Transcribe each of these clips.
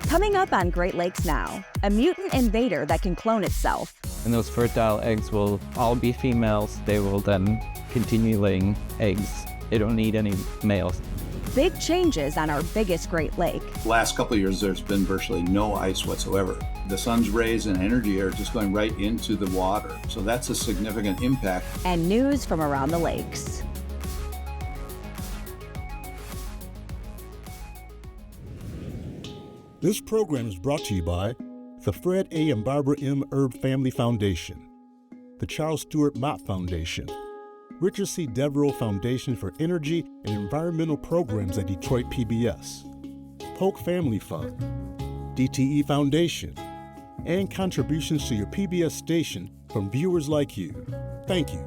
Coming up on Great Lakes Now, a mutant invader that can clone itself. And those fertile eggs will all be females. They will then continue laying eggs. They don't need any males. Big changes on our biggest Great Lake. The last couple of years, there's been virtually no ice whatsoever. The sun's rays and energy are just going right into the water. So that's a significant impact. And news from around the lakes. This program is brought to you by the Fred A. and Barbara M. Erb Family Foundation, the Charles Stewart Mott Foundation, Richard C. Devereaux Foundation for Energy and Environmental Programs at Detroit PBS, Polk Family Fund, DTE Foundation, and contributions to your PBS station from viewers like you. Thank you.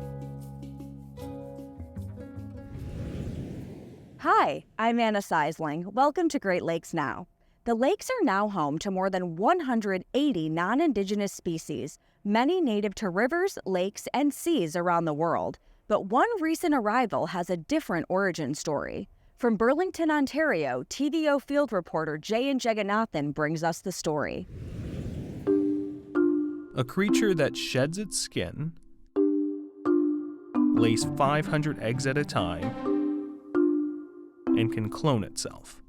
Hi, I'm Anna Seisling. Welcome to Great Lakes Now. The lakes are now home to more than 180 non-Indigenous species, many native to rivers, lakes, and seas around the world. But one recent arrival has a different origin story. From Burlington, Ontario, TVO field reporter Jay Jaganathan brings us the story. A creature that sheds its skin, lays 500 eggs at a time, and can clone itself.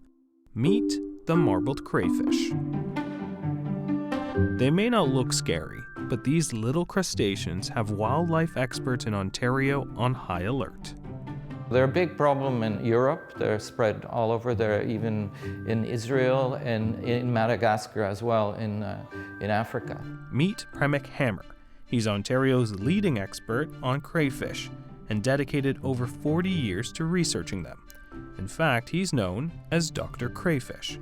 Meet the marbled crayfish. They may not look scary, but these little crustaceans have wildlife experts in Ontario on high alert. They're a big problem in Europe. They're spread all over. They're even in Israel and in Madagascar as well, in Africa. Meet Premick Hammer. He's Ontario's leading expert on crayfish and dedicated over 40 years to researching them. In fact, he's known as Dr. Crayfish.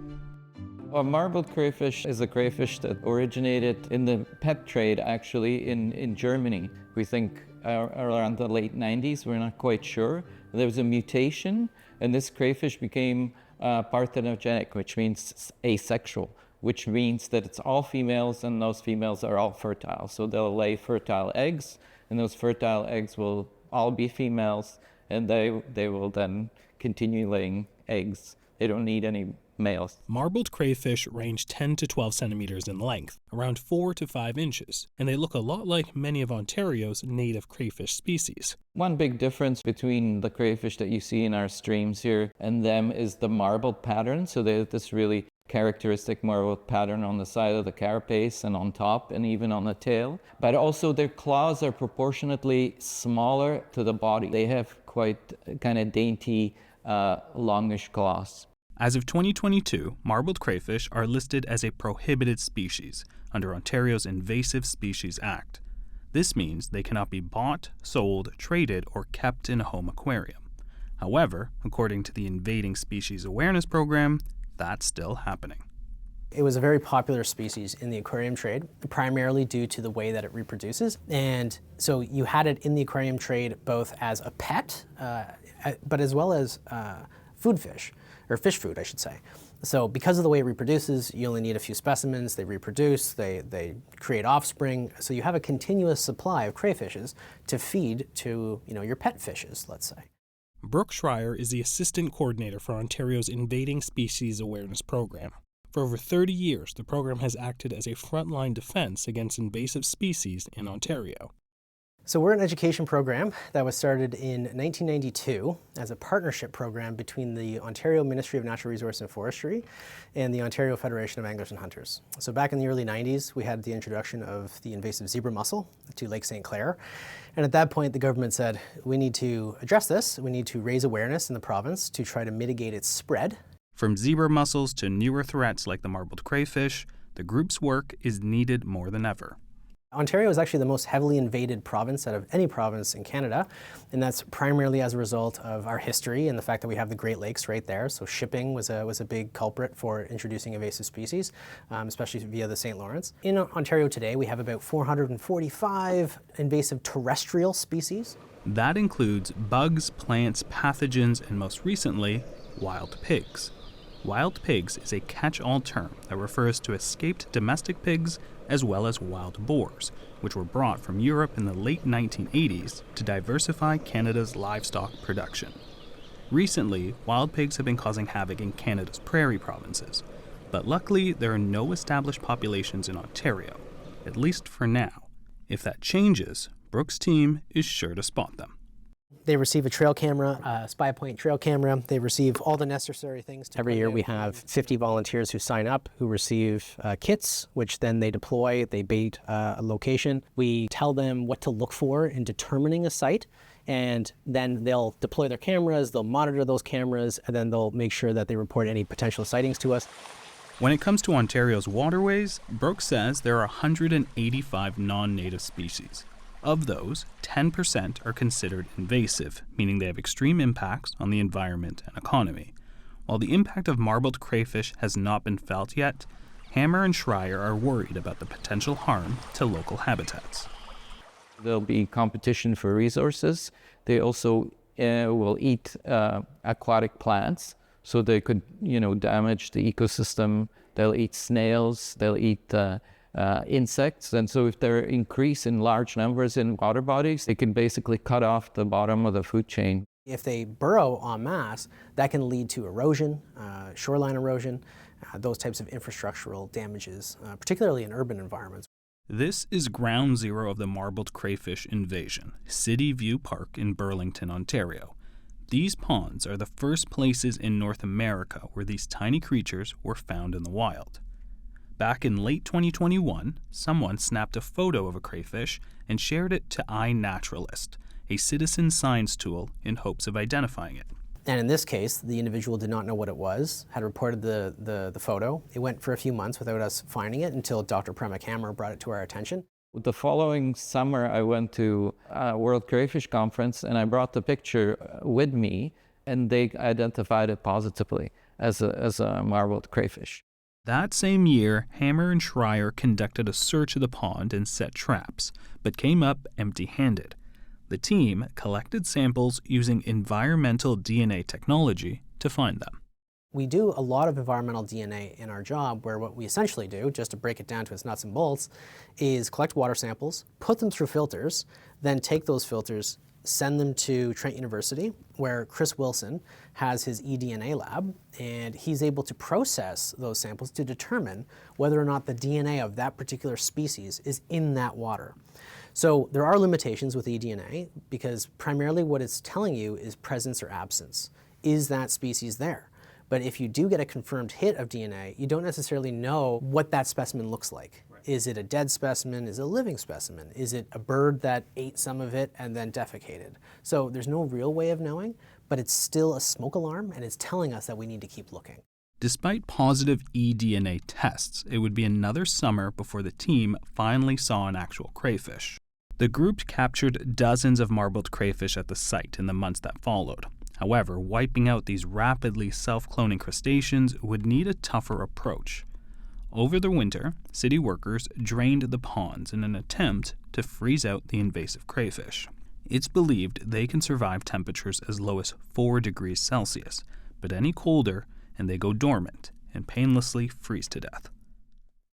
A marbled crayfish is a crayfish that originated in the pet trade, actually, in Germany. We think around the late 90s, we're not quite sure. There was a mutation, and this crayfish became parthenogenic, which means asexual, which means that it's all females, and those females are all fertile. So they'll lay fertile eggs, and those fertile eggs will all be females, and they will then continue laying eggs. They don't need any males. Marbled crayfish range 10 to 12 centimeters in length, around 4 to 5 inches, and they look a lot like many of Ontario's native crayfish species. One big difference between the crayfish that you see in our streams here and them is the marbled pattern. So they have this really characteristic marbled pattern on the side of the carapace and on top and even on the tail. But also their claws are proportionately smaller to the body. They have quite kind of dainty, longish claws. As of 2022, marbled crayfish are listed as a prohibited species under Ontario's Invasive Species Act. This means they cannot be bought, sold, traded, or kept in a home aquarium. However, according to the Invading Species Awareness Program, that's still happening. It was a very popular species in the aquarium trade, primarily due to the way that it reproduces. And so you had it in the aquarium trade both as a pet, but as well as food fish. Or fish food, I should say. So because of the way it reproduces, you only need a few specimens, they reproduce, they create offspring, so you have a continuous supply of crayfishes to feed to your pet fishes, let's say. Brooke Schreier is the assistant coordinator for Ontario's Invading Species Awareness Program. For over 30 years, the program has acted as a frontline defense against invasive species in Ontario. So we're an education program that was started in 1992 as a partnership program between the Ontario Ministry of Natural Resources and Forestry and the Ontario Federation of Anglers and Hunters. So back in the early 90s, we had the introduction of the invasive zebra mussel to Lake St. Clair. And at that point, the government said, we need to address this. We need to raise awareness in the province to try to mitigate its spread. From zebra mussels to newer threats like the marbled crayfish, the group's work is needed more than ever. Ontario is actually the most heavily invaded province out of any province in Canada, and that's primarily as a result of our history and the fact that we have the Great Lakes right there. So shipping was a big culprit for introducing invasive species, especially via the St. Lawrence. In Ontario today, we have about 445 invasive terrestrial species. That includes bugs, plants, pathogens, and most recently, wild pigs. Wild pigs is a catch-all term that refers to escaped domestic pigs as well as wild boars, which were brought from Europe in the late 1980s to diversify Canada's livestock production. Recently, wild pigs have been causing havoc in Canada's prairie provinces. But luckily, there are no established populations in Ontario, at least for now. If that changes, Brooke's team is sure to spot them. They receive a trail camera, a Spy Point trail camera. They receive all the necessary things. Every year we have 50 volunteers who sign up, who receive kits, which then they deploy. They bait a location. We tell them what to look for in determining a site, and then they'll deploy their cameras, they'll monitor those cameras, and then they'll make sure that they report any potential sightings to us. When it comes to Ontario's waterways, Brooke says there are 185 non-native species. Of those, 10% are considered invasive, meaning they have extreme impacts on the environment and economy. While the impact of marbled crayfish has not been felt yet, Hammer and Schreier are worried about the potential harm to local habitats. There'll be competition for resources. They also will eat aquatic plants, so they could, damage the ecosystem. They'll eat snails. They'll eat insects, and so if they're increased in large numbers in water bodies, they can basically cut off the bottom of the food chain. If they burrow en masse, that can lead to erosion, shoreline erosion, those types of infrastructural damages, particularly in urban environments. This is ground zero of the marbled crayfish invasion, City View Park in Burlington, Ontario. These ponds are the first places in North America where these tiny creatures were found in the wild. Back in late 2021, someone snapped a photo of a crayfish and shared it to iNaturalist, a citizen science tool in hopes of identifying it. And in this case, the individual did not know what it was, had reported the photo. It went for a few months without us finding it until Dr. Prema Hammer brought it to our attention. The following summer, I went to a World Crayfish Conference, and I brought the picture with me, and they identified it positively as a marbled crayfish. That same year, Hammer and Schreier conducted a search of the pond and set traps, but came up empty-handed. The team collected samples using environmental DNA technology to find them. We do a lot of environmental DNA in our job, where what we essentially do, just to break it down to its nuts and bolts, is collect water samples, put them through filters, then take those filters, send them to Trent University, where Chris Wilson has his eDNA lab, and he's able to process those samples to determine whether or not the DNA of that particular species is in that water. So there are limitations with eDNA, because primarily what it's telling you is presence or absence. Is that species there? But if you do get a confirmed hit of DNA, you don't necessarily know what that specimen looks like. Right. Is it a dead specimen? Is it a living specimen? Is it a bird that ate some of it and then defecated? So there's no real way of knowing, but it's still a smoke alarm, and it's telling us that we need to keep looking. Despite positive eDNA tests, it would be another summer before the team finally saw an actual crayfish. The group captured dozens of marbled crayfish at the site in the months that followed. However, wiping out these rapidly self-cloning crustaceans would need a tougher approach. Over the winter, city workers drained the ponds in an attempt to freeze out the invasive crayfish. It's believed they can survive temperatures as low as 4 degrees Celsius, but any colder and they go dormant and painlessly freeze to death.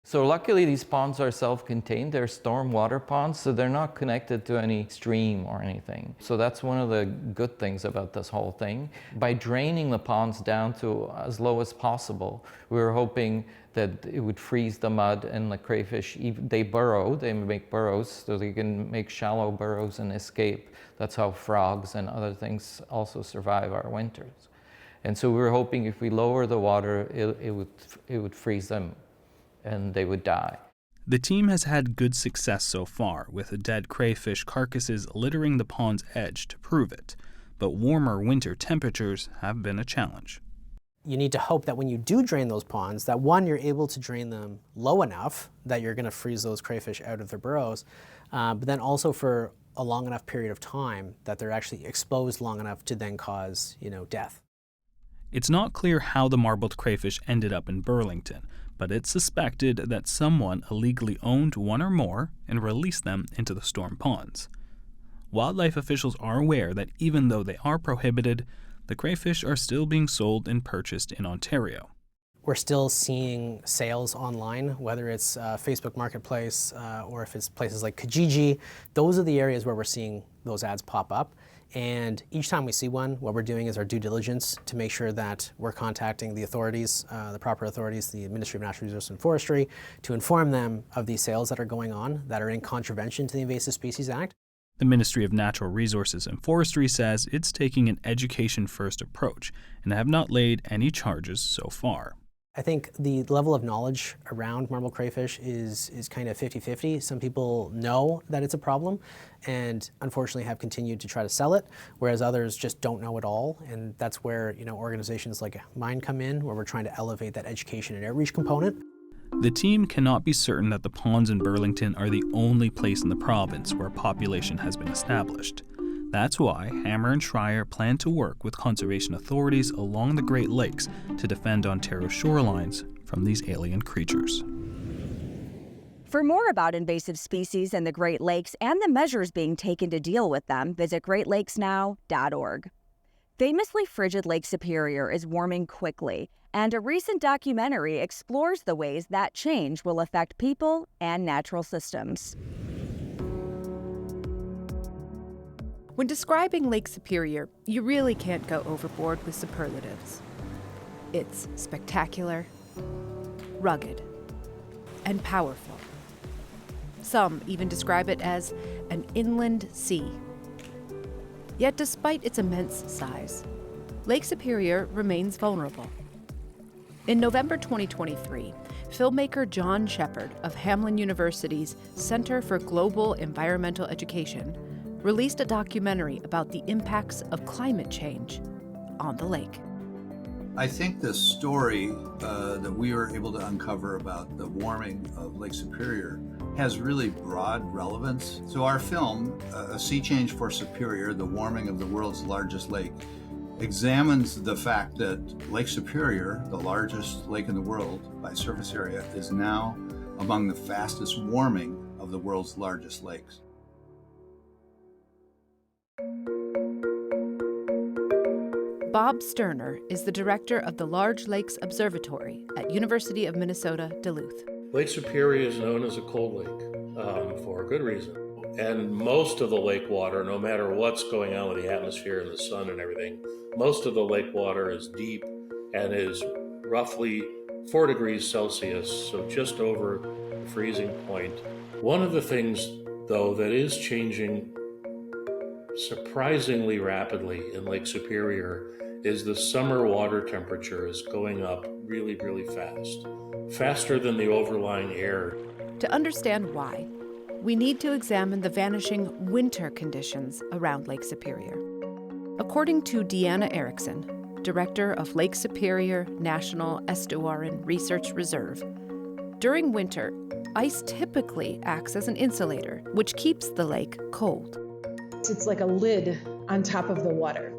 So luckily these ponds are self-contained. They're storm water ponds, so they're not connected to any stream or anything. So that's one of the good things about this whole thing. By draining the ponds down to as low as possible, we were hoping that it would freeze the mud, and the crayfish, they burrow, they make burrows, so they can make shallow burrows and escape. That's how frogs and other things also survive our winters. And so we were hoping if we lower the water, it would freeze them and they would die. The team has had good success so far, with dead crayfish carcasses littering the pond's edge to prove it, but warmer winter temperatures have been a challenge. You need to hope that when you do drain those ponds, that one, you're able to drain them low enough that you're going to freeze those crayfish out of their burrows, but then also for a long enough period of time that they're actually exposed long enough to then cause, death. It's not clear how the marbled crayfish ended up in Burlington, but it's suspected that someone illegally owned one or more and released them into the storm ponds. Wildlife officials are aware that even though they are prohibited, the crayfish are still being sold and purchased in Ontario. We're still seeing sales online, whether it's Facebook Marketplace or if it's places like Kijiji. Those are the areas where we're seeing those ads pop up. And each time we see one, what we're doing is our due diligence to make sure that we're contacting the authorities, the proper authorities, the Ministry of Natural Resources and Forestry, to inform them of these sales that are going on that are in contravention to the Invasive Species Act. The Ministry of Natural Resources and Forestry says it's taking an education-first approach and have not laid any charges so far. I think the level of knowledge around marbled crayfish is kind of 50-50. Some people know that it's a problem and unfortunately have continued to try to sell it, whereas others just don't know at all. And that's where, organizations like mine come in, where we're trying to elevate that education and outreach component. The team cannot be certain that the ponds in Burlington are the only place in the province where a population has been established. That's why Hammer and Schreier plan to work with conservation authorities along the Great Lakes to defend Ontario shorelines from these alien creatures. For more about invasive species in the Great Lakes and the measures being taken to deal with them, visit greatlakesnow.org. Famously frigid Lake Superior is warming quickly, and a recent documentary explores the ways that change will affect people and natural systems. When describing Lake Superior, you really can't go overboard with superlatives. It's spectacular, rugged, and powerful. Some even describe it as an inland sea. Yet despite its immense size, Lake Superior remains vulnerable. In November 2023, filmmaker John Shepard of Hamline University's Center for Global Environmental Education released a documentary about the impacts of climate change on the lake. I think the story that we were able to uncover about the warming of Lake Superior has really broad relevance. So our film, A Sea Change for Superior, the warming of the world's largest lake, examines the fact that Lake Superior, the largest lake in the world by surface area, is now among the fastest warming of the world's largest lakes. Bob Sterner is the director of the Large Lakes Observatory at University of Minnesota, Duluth. Lake Superior is known as a cold lake for a good reason. And most of the lake water, no matter what's going on with the atmosphere and the sun and everything, most of the lake water is deep and is roughly 4 degrees Celsius, so just over the freezing point. One of the things, though, that is changing surprisingly rapidly in Lake Superior is the summer water temperature is going up really, really fast, faster than the overlying air. To understand why, we need to examine the vanishing winter conditions around Lake Superior. According to Deanna Erickson, director of Lake Superior National Estuarine Research Reserve, during winter, ice typically acts as an insulator, which keeps the lake cold. It's like a lid on top of the water.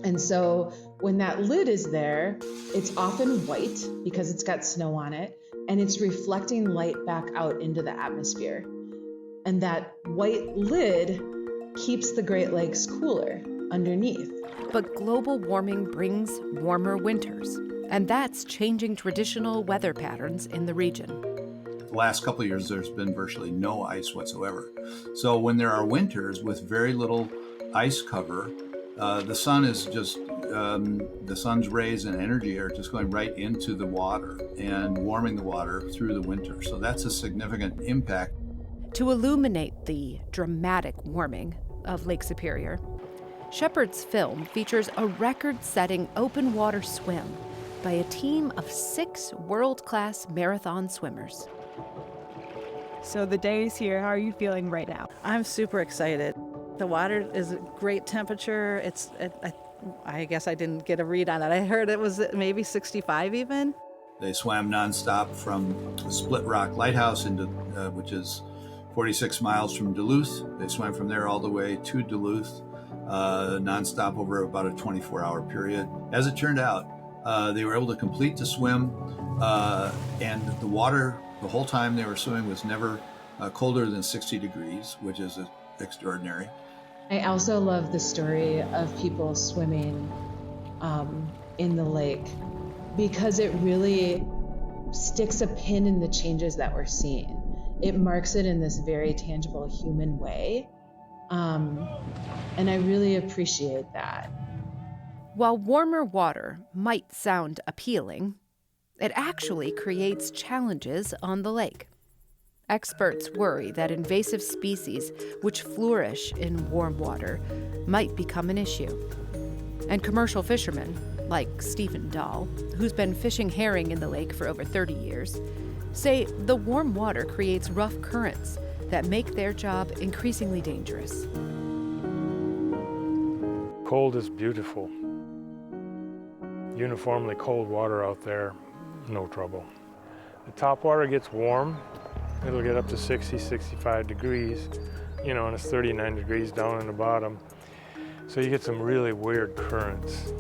And so when that lid is there, it's often white because it's got snow on it, and it's reflecting light back out into the atmosphere. And that white lid keeps the Great Lakes cooler underneath. But global warming brings warmer winters, and that's changing traditional weather patterns in the region. The last couple of years, there's been virtually no ice whatsoever. So when there are winters with very little ice cover, the sun is just, the sun's rays and energy are just going right into the water and warming the water through the winter. So that's a significant impact. To illuminate the dramatic warming of Lake Superior, Shepard's film features a record-setting open water swim by a team of 6 world-class marathon swimmers. So the day is here. How are you feeling right now? I'm super excited. The water is a great temperature. I guess I didn't get a read on it. I heard it was maybe 65 even. They swam nonstop from Split Rock Lighthouse into, which is 46 miles from Duluth. They swam from there all the way to Duluth, nonstop over about a 24-hour period. As it turned out, they were able to complete the swim, and the water, the whole time they were swimming, was never colder than 60 degrees, which is extraordinary. I also love the story of people swimming in the lake, because it really sticks a pin in the changes that we're seeing. It marks it in this very tangible human way. And I really appreciate that. While warmer water might sound appealing, it actually creates challenges on the lake. Experts worry that invasive species which flourish in warm water might become an issue. And commercial fishermen, like Stephen Dahl, who's been fishing herring in the lake for over 30 years, say the warm water creates rough currents that make their job increasingly dangerous. Cold is beautiful. Uniformly cold water out there, no trouble. The top water gets warm. It'll get up to 60, 65 degrees, and it's 39 degrees down in the bottom. So you get some really weird currents.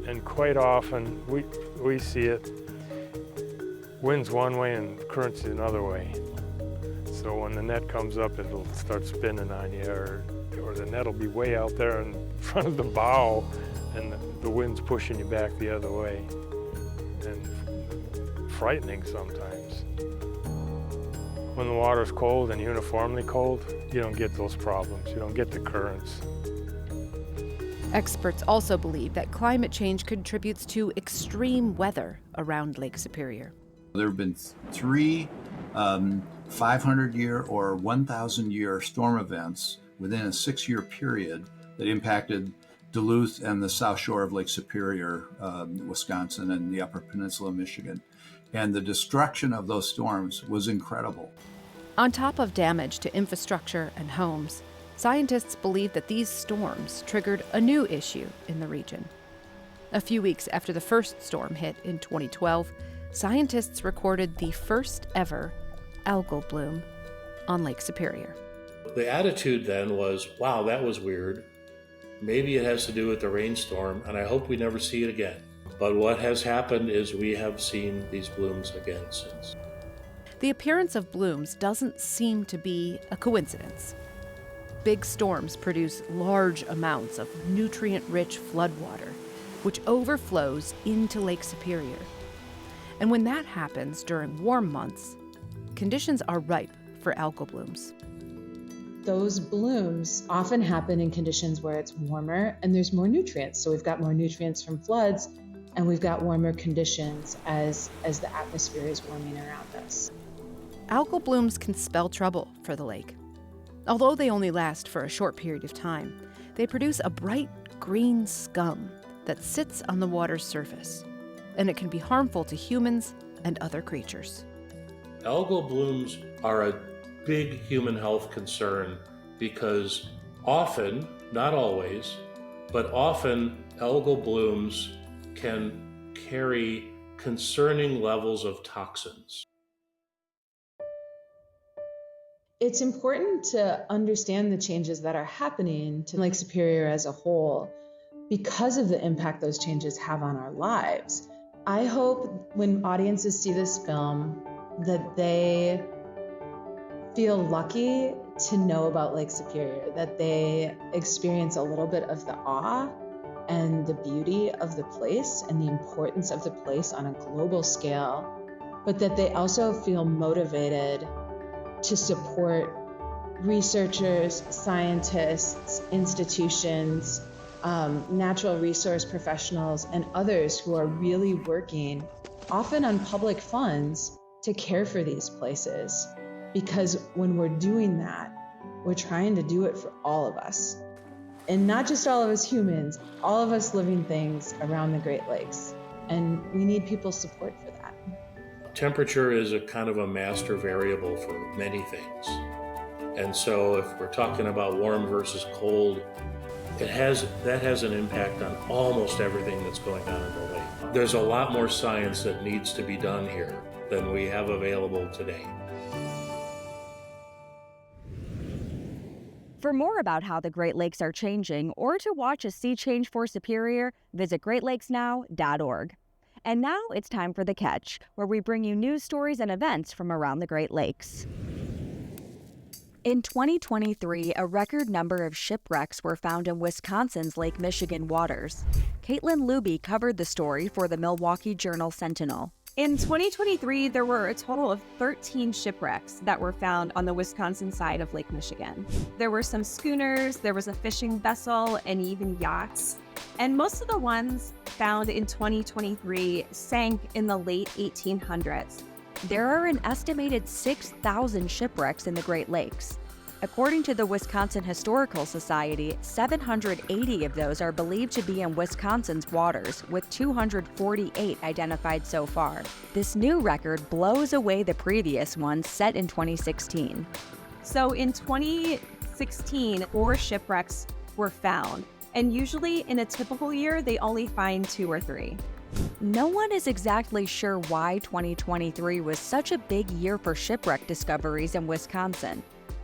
And quite often, we see it, winds one way and currents another way. So when the net comes up, it'll start spinning on you, or the net will be way out there in front of the bow, and the wind's pushing you back the other way. And frightening sometimes. When the water's cold and uniformly cold, you don't get those problems. You don't get the currents. Experts also believe that climate change contributes to extreme weather around Lake Superior. There have been 3 500-year or 1,000-year storm events within a 6-year period that impacted Duluth and the south shore of Lake Superior, Wisconsin, and the Upper Peninsula of Michigan. And the destruction of those storms was incredible. On top of damage to infrastructure and homes, scientists believe that these storms triggered a new issue in the region. A few weeks after the first storm hit in 2012, scientists recorded the first ever algal bloom on Lake Superior. The attitude then was, wow, that was weird. Maybe it has to do with the rainstorm, and I hope we never see it again. But what has happened is we have seen these blooms again since. The appearance of blooms doesn't seem to be a coincidence. Big storms produce large amounts of nutrient-rich floodwater, which overflows into Lake Superior. And when that happens during warm months, conditions are ripe for algal blooms. Those blooms often happen in conditions where it's warmer and there's more nutrients. So we've got more nutrients from floods, and we've got warmer conditions as the atmosphere is warming around us. Algal blooms can spell trouble for the lake. Although they only last for a short period of time, they produce a bright green scum that sits on the water's surface, and it can be harmful to humans and other creatures. Algal blooms are a big human health concern because often, not always, but often algal blooms can carry concerning levels of toxins. It's important to understand the changes that are happening to Lake Superior as a whole because of the impact those changes have on our lives. I hope when audiences see this film that they feel lucky to know about Lake Superior, that they experience a little bit of the awe and the beauty of the place and the importance of the place on a global scale, but that they also feel motivated to support researchers, scientists, institutions, natural resource professionals, and others who are really working, often on public funds, to care for these places. Because when we're doing that, we're trying to do it for all of us. And not just all of us humans, all of us living things around the Great Lakes. And we need people's support for that. Temperature is a kind of a master variable for many things. And so if we're talking about warm versus cold, that has an impact on almost everything that's going on in the lake. There's a lot more science that needs to be done here than we have available today. For more about how the Great Lakes are changing or to watch a sea change for Superior, visit greatlakesnow.org. And now it's time for The Catch, where we bring you news stories and events from around the Great Lakes. In 2023, a record number of shipwrecks were found in Wisconsin's Lake Michigan waters. Caitlin Luby covered the story for the Milwaukee Journal-Sentinel. In 2023, there were a total of 13 shipwrecks that were found on the Wisconsin side of Lake Michigan. There were some schooners, there was a fishing vessel, and even yachts. And most of the ones found in 2023 sank in the late 1800s. There are an estimated 6,000 shipwrecks in the Great Lakes. According to the Wisconsin Historical Society, 780 of those are believed to be in Wisconsin's waters, with 248 identified so far. This new record blows away the previous one set in 2016. So in 2016, 4 shipwrecks were found, and usually in a typical year, they only find 2 or 3. No one is exactly sure why 2023 was such a big year for shipwreck discoveries in Wisconsin.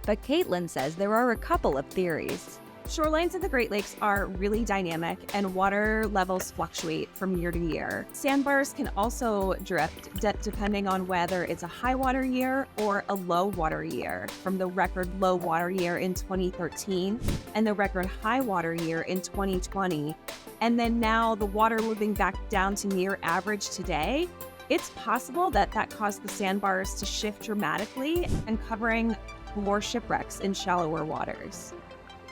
But Caitlin says there are a couple of theories. Shorelines of the Great Lakes are really dynamic and water levels fluctuate from year to year. Sandbars can also drift depending on whether it's a high water year or a low water year, from the record low water year in 2013 and the record high water year in 2020. And then now the water moving back down to near average today. It's possible that caused the sandbars to shift dramatically and covering more shipwrecks in shallower waters.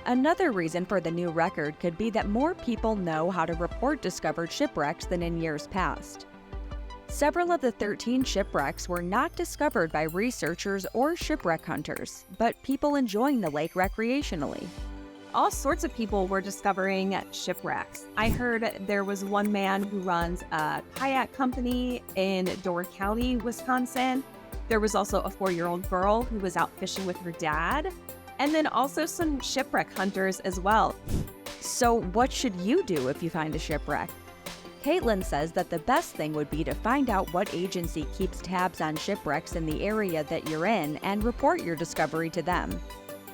Another reason for the new record could be that more people know how to report discovered shipwrecks than in years past. Several of the 13 shipwrecks were not discovered by researchers or shipwreck hunters, but people enjoying the lake recreationally. All sorts of people were discovering shipwrecks. I heard there was one man who runs a kayak company in Door County, Wisconsin. There was also a 4-year-old girl who was out fishing with her dad, and then also some shipwreck hunters as well. So what should you do if you find a shipwreck? Caitlin says that the best thing would be to find out what agency keeps tabs on shipwrecks in the area that you're in and report your discovery to them.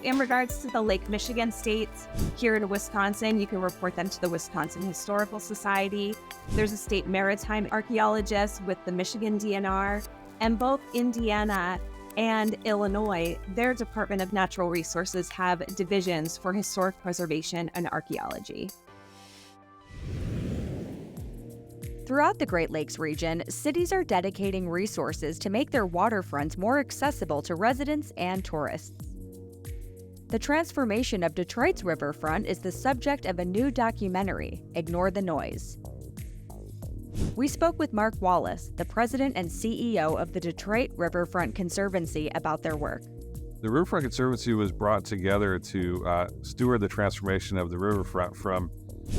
In regards to the Lake Michigan states, here in Wisconsin, you can report them to the Wisconsin Historical Society. There's a state maritime archaeologist with the Michigan DNR, and both Indiana and Illinois, their Department of Natural Resources have divisions for historic preservation and archaeology. Throughout the Great Lakes region, cities are dedicating resources to make their waterfronts more accessible to residents and tourists. The transformation of Detroit's riverfront is the subject of a new documentary, Ignore the Noise. We spoke with Mark Wallace, the president and CEO of the Detroit Riverfront Conservancy, about their work. The Riverfront Conservancy was brought together to steward the transformation of the riverfront from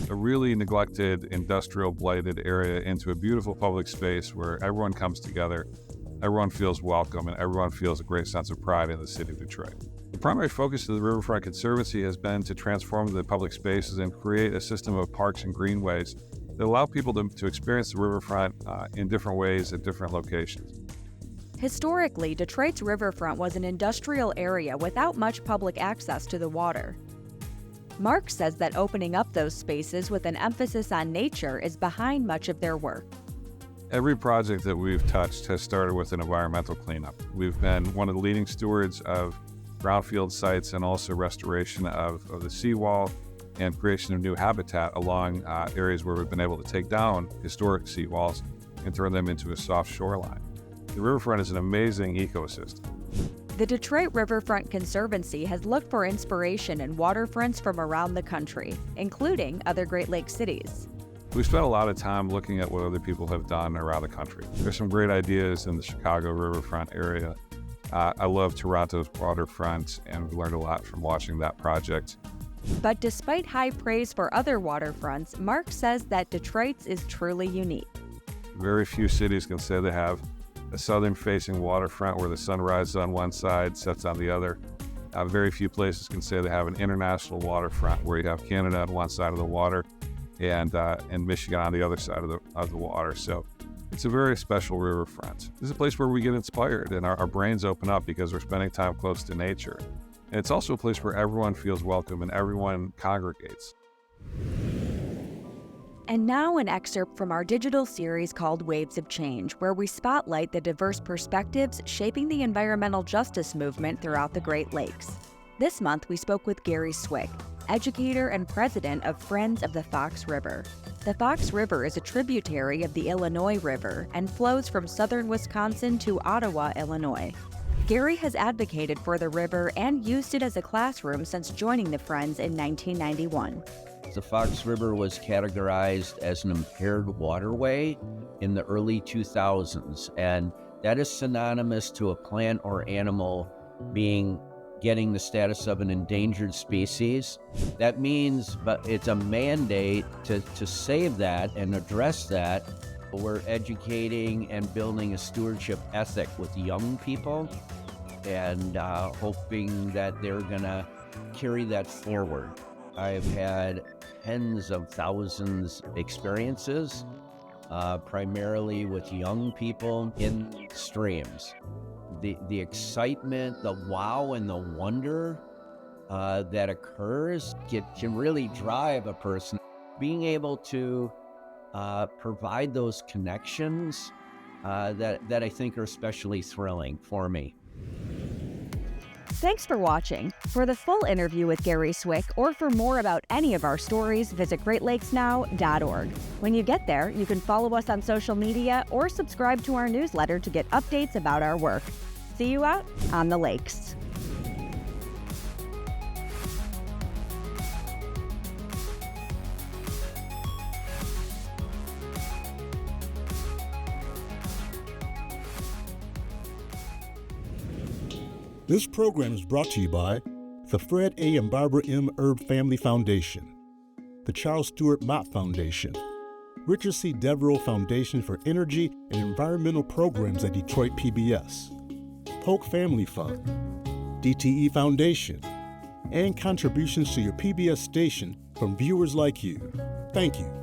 a really neglected, industrial blighted area into a beautiful public space where everyone comes together, everyone feels welcome, and everyone feels a great sense of pride in the city of Detroit. The primary focus of the Riverfront Conservancy has been to transform the public spaces and create a system of parks and greenways that allow people to experience the riverfront in different ways at different locations. Historically, Detroit's riverfront was an industrial area without much public access to the water. Mark says that opening up those spaces with an emphasis on nature is behind much of their work. Every project that we've touched has started with an environmental cleanup. We've been one of the leading stewards of brownfield sites and also restoration of the seawall and creation of new habitat along areas where we've been able to take down historic seawalls and turn them into a soft shoreline. The riverfront is an amazing ecosystem. The Detroit Riverfront Conservancy has looked for inspiration in waterfronts from around the country, including other Great Lakes cities. We've spent a lot of time looking at what other people have done around the country. There's some great ideas in the Chicago riverfront area. I love Toronto's waterfront, and we learned a lot from watching that project. But despite high praise for other waterfronts, Mark says that Detroit's is truly unique. Very few cities can say they have a southern-facing waterfront where the sun rises on one side, sets on the other. Very few places can say they have an international waterfront where you have Canada on one side of the water and Michigan on the other side of the water. So it's a very special riverfront. This is a place where we get inspired and our brains open up because we're spending time close to nature. And it's also a place where everyone feels welcome and everyone congregates. And now an excerpt from our digital series called Waves of Change, where we spotlight the diverse perspectives shaping the environmental justice movement throughout the Great Lakes. This month, we spoke with Gary Swick, educator and president of Friends of the Fox River. The Fox River is a tributary of the Illinois River and flows from southern Wisconsin to Ottawa, Illinois. Gary has advocated for the river and used it as a classroom since joining the Friends in 1991. The Fox River was categorized as an impaired waterway in the early 2000s, and that is synonymous to a plant or animal getting the status of an endangered species. That means, but it's a mandate to save that and address that. We're educating and building a stewardship ethic with young people and hoping that they're gonna carry that forward. I've had tens of thousands experiences, primarily with young people in streams. The excitement, the wow, and the wonder that occurs can really drive a person. Being able to provide those connections that I think are especially thrilling for me. Thanks for watching. For the full interview with Gary Swick or for more about any of our stories, visit greatlakesnow.org. When you get there, you can follow us on social media or subscribe to our newsletter to get updates about our work. See you out on the lakes. This program is brought to you by the Fred A. and Barbara M. Erb Family Foundation, the Charles Stewart Mott Foundation, Richard C. Devereaux Foundation for Energy and Environmental Programs at Detroit PBS, Polk Family Fund, DTE Foundation, and contributions to your PBS station from viewers like you. Thank you.